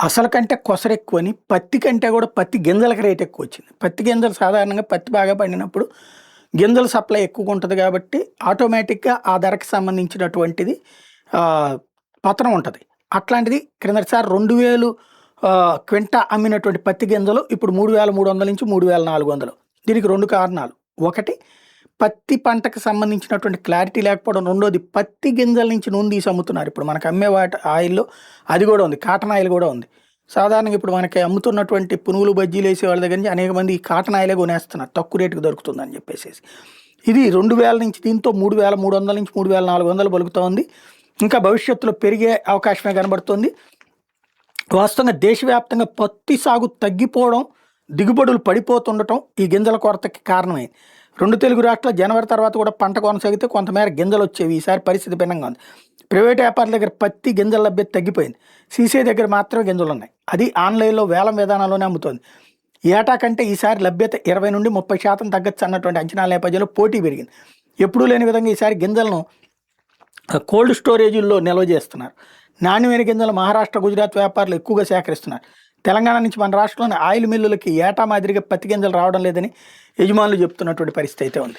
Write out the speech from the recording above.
అసలు కంటే కొసరెక్కువని, పత్తి కంటే కూడా పత్తి గింజలకి రేట్ ఎక్కువొచ్చింది. పత్తి గింజలు సాధారణంగా పత్తి బాగా పండినప్పుడు గింజల సప్లై ఎక్కువగుంటది గాబట్టి, ఆటోమేటిక్‌గా ఆ ధరకి సంబంధించినటువంటిది పతనం ఉంటది. అట్లాంటిది క్రిందటిసారి 2000 క్వింటా అమ్మినటువంటి పత్తి గింజలు ఇప్పుడు 3300-3400. దీనికి 2 కారణాలు. ఒకటి పత్తి పంటకు సంబంధించినటువంటి క్లారిటీ లేకపోవడం. రెండోది పత్తి గింజల నుంచి నూనె తీసి అమ్ముతున్నారు. ఇప్పుడు మనకు అమ్మే ఆయిల్‌లో అది గూడా ఉంది. కాటన్ ఆయిల్ గూడా ఉంది. సాధారణంగా ఇప్పుడు మనకి అమ్ముతున్నటువంటి పునుగులు, బజ్జీలేసే వాళ్ళ దగ్గర నుంచి అనేక మంది ఈ కాటన్ ఆయిలే కొనేస్తున్నారు. తక్కువ రేటుకి దొరుకుతుందని చెప్పేసేసి. ఇది 2000 నుంచి దీంతో 3300-3400 పలుకుతా ఉంది. ఇంకా భవిష్యత్తులో పెరిగే అవకాశమే కనబడుతోంది. వాస్తవంగా దేశవ్యాప్తంగా పత్తి సాగు తగ్గిపోవడం, దిగుబడులు పడిపోతుండటం ఈ గింజల కొరతకి కారణమైంది. 2 తెలుగు రాష్ట్రాల జనవరి తర్వాత కూడా పంట కొనసాగితే కొంతమేర గింజలొచ్చేవి. ఈసారి పరిస్థితి భిన్నంగా ఉంది. ప్రైవేట్ వ్యాపారుల దగ్గర పత్తి గింజల లభ్యత తగ్గిపోయింది. సీసీఐ దగ్గర మాత్రమే గింజలున్నాయి. అది ఆన్‌లైన్‌లో వేలం విధానంలోనే అమ్ముతోంది. ఏటా కంటే ఈసారి లభ్యత 20-30% తగ్గొచ్చు అన్నటువంటి అంచనాల నేపథ్యంలో పోటీ పెరిగింది. ఎప్పుడూ లేని విధంగా ఈసారి గింజలను కోల్డ్ స్టోరేజుల్లో నిల్వ చేస్తున్నారు. నాణ్యమైన గింజలు మహారాష్ట్ర, గుజరాత్ వ్యాపారులు ఎక్కువగా సేకరిస్తున్నారు. తెలంగాణ నుంచి మన రాష్ట్రంలోని ఆయిల్ మిల్లులకి ఏటా మాదిరిగా పత్తి గింజలు రావడం లేదని యజమానులు చెప్తున్నటువంటి పరిస్థితి అయితే ఉంది.